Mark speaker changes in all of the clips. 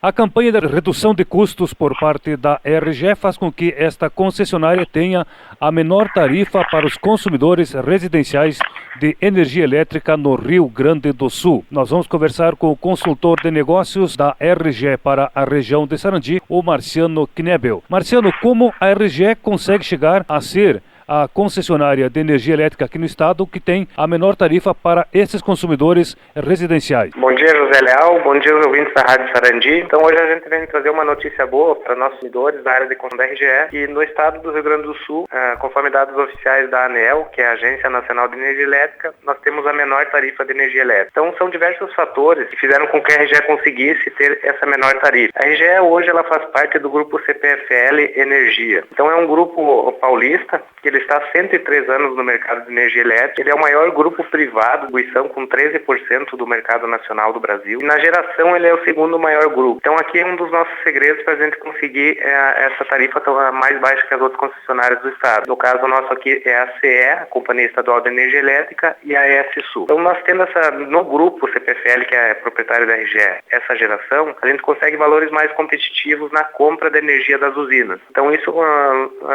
Speaker 1: A campanha de redução de custos por parte da RGE faz com que esta concessionária tenha a menor tarifa para os consumidores residenciais de energia elétrica no Rio Grande do Sul. Nós vamos conversar com o consultor de negócios da RGE para a região de Sarandi, o Marciano Knebel. Marciano, como a RGE consegue chegar a ser a concessionária de energia elétrica aqui no estado que tem a menor tarifa para esses consumidores residenciais?
Speaker 2: Bom dia, José Leal. Bom dia, ouvintes da Rádio Sarandi. Então, hoje a gente vem trazer uma notícia boa para nossos consumidores da área de consumo da RGE, que no estado do Rio Grande do Sul, conforme dados oficiais da ANEEL, que é a Agência Nacional de Energia Elétrica, nós temos a menor tarifa de energia elétrica. Então, são diversos fatores que fizeram com que a RGE conseguisse ter essa menor tarifa. A RGE hoje ela faz parte do grupo CPFL Energia. Então, é um grupo paulista que ele está há 103 anos no mercado de energia elétrica. Ele é o maior grupo privado de distribuição, com 13% do mercado nacional do Brasil. E na geração ele é o segundo maior grupo. Então aqui é um dos nossos segredos para a gente conseguir essa tarifa mais baixa que as outras concessionárias do estado. No caso nosso aqui é a CE, a Companhia Estadual de Energia Elétrica, e a ES-Sul. Então nós tendo no grupo CPFL, que é proprietário da RGE, essa geração, a gente consegue valores mais competitivos na compra da energia das usinas. Então isso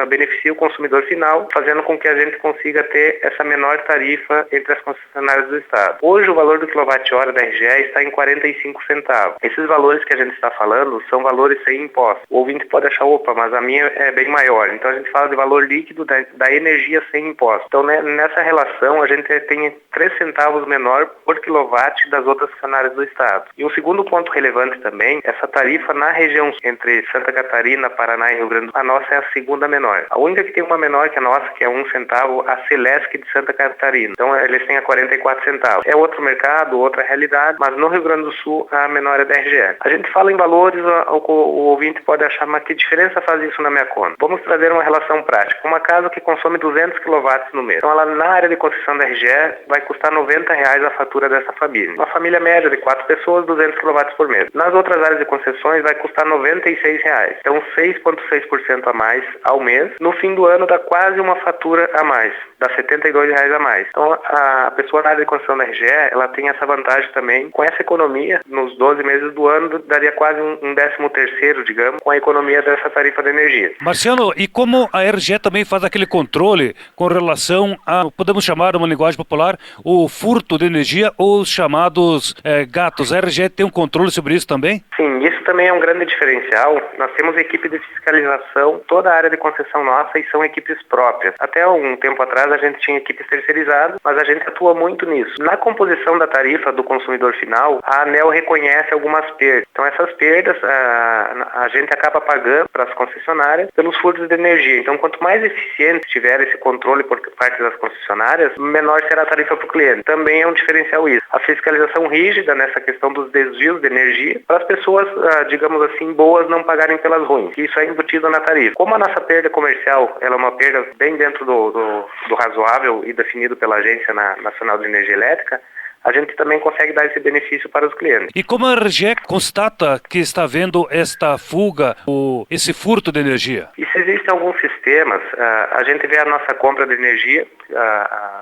Speaker 2: beneficia o consumidor final, fazendo com que a gente consiga ter essa menor tarifa entre as concessionárias do estado. Hoje o valor do quilowatt-hora da RGE está em 45 centavos. Esses valores que a gente está falando são valores sem imposto. O ouvinte pode achar, opa, mas a minha é bem maior. Então a gente fala de valor líquido da energia sem imposto. Então nessa relação a gente tem 3 centavos menor por quilowatt das outras concessionárias do estado. E um segundo ponto relevante também, essa tarifa na região entre Santa Catarina, Paraná e Rio Grande do Sul, a nossa é a segunda menor. A única que tem uma menor que a nossa, que é 1 centavo, a Celesc de Santa Catarina. Então eles têm a 44 centavos. É outro mercado, outra realidade, mas no Rio Grande do Sul a menor é da RGE. A gente fala em valores, o ouvinte pode achar, mas que diferença faz isso na minha conta? Vamos trazer uma relação prática. Uma casa que consome 200 kW no mês. Então ela na área de concessão da RGE vai custar R$90 a fatura dessa família. Uma família média de 4 pessoas, 200 kW por mês. Nas outras áreas de concessões vai custar R$96. Então 6,6% a mais ao mês. No fim do ano dá quase uma fatura a mais, dá R$72 a mais. Então a pessoa na área de concessão da RGE, ela tem essa vantagem também. Com essa economia, nos 12 meses do ano, daria quase um 13º, digamos, com a economia dessa tarifa de energia.
Speaker 1: Marciano, e como a RGE também faz aquele controle com relação a, podemos chamar uma linguagem popular, o furto de energia ou os chamados gatos? A RGE tem um controle sobre isso também?
Speaker 2: Sim, isso também é um grande diferencial. Nós temos equipe de fiscalização, toda a área de concessão nossa, e são equipes próprias. Até um tempo atrás a gente tinha equipes terceirizadas, mas a gente atua muito nisso. Na composição da tarifa do consumidor final, a ANEEL reconhece algumas perdas. Então essas perdas a gente acaba pagando para as concessionárias pelos furtos de energia. Então quanto mais eficiente tiver esse controle por parte das concessionárias, menor será a tarifa para o cliente. Também é um diferencial isso. A fiscalização rígida nessa questão dos desvios de energia, para as pessoas, digamos assim, boas não pagarem pelas ruins. Isso é embutido na tarifa. Como a nossa perda comercial ela é uma perda bem dentro do razoável e definido pela Agência Nacional de Energia Elétrica, a gente também consegue dar esse benefício para os clientes.
Speaker 1: E como a RGE constata que está havendo esta fuga, esse furto de energia?
Speaker 2: Isso existem alguns sistemas. A gente vê a nossa compra de energia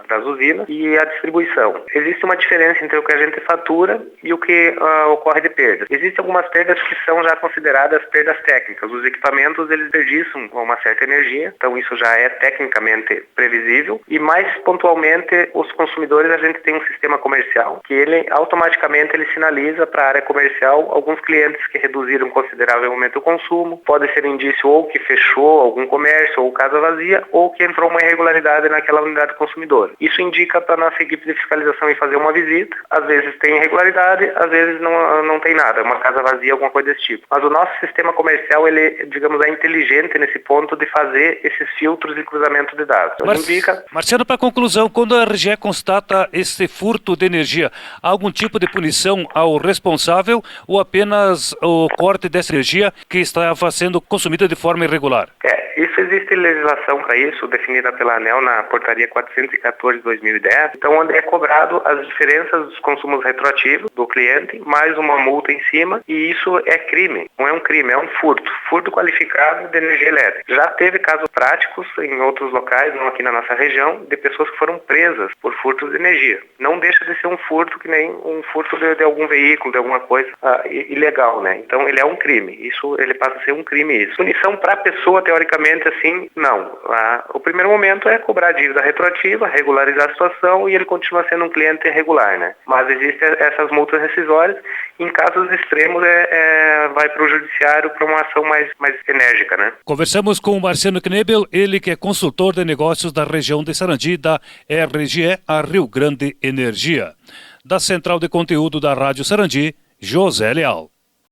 Speaker 2: das usinas e a distribuição. Existe uma diferença entre o que a gente fatura e o que ocorre de perdas. Existem algumas perdas que são já consideradas perdas técnicas. Os equipamentos eles desperdiçam uma certa energia, então isso já é tecnicamente previsível. E mais pontualmente, os consumidores, a gente tem um sistema comercial que ele automaticamente sinaliza para a área comercial alguns clientes que reduziram consideravelmente o consumo. Pode ser indício ou que fechou algum comércio ou casa vazia, ou que entrou uma irregularidade naquela unidade consumidora. Isso indica para a nossa equipe de fiscalização ir fazer uma visita. Às vezes tem irregularidade, às vezes não tem nada, uma casa vazia, alguma coisa desse tipo. Mas o nosso sistema comercial, ele, digamos, é inteligente nesse ponto de fazer esses filtros e cruzamento de dados.
Speaker 1: Marciano, para conclusão, quando a RGE constata esse furto de energia, há algum tipo de punição ao responsável ou apenas o corte dessa energia que estava sendo consumida de forma irregular?
Speaker 2: Isso Isso existe legislação para isso, definida pela ANEEL na portaria 414 de 2010, então onde é cobrado as diferenças dos consumos retroativos do cliente, mais uma multa em cima, e isso é crime. Não é um crime, é um furto qualificado de energia elétrica. Já teve casos práticos em outros locais, não aqui na nossa região, de pessoas que foram presas por furtos de energia. Não deixa de ser um furto que nem um furto de algum veículo, de alguma coisa ilegal, né? Então ele é um crime. Isso, ele passa a ser um crime isso. Punição para a pessoa, teoricamente, assim, não. O primeiro momento é cobrar a dívida retroativa, regularizar a situação e ele continua sendo um cliente irregular, né? Mas existem essas multas rescisórias. Em casos extremos, vai para o judiciário para uma ação mais enérgica, né?
Speaker 1: Conversamos com o Marciano Knebel, ele que é consultor de negócios da região de Sarandi, da RGE, a Rio Grande Energia. Da Central de Conteúdo da Rádio Sarandi, José Leal.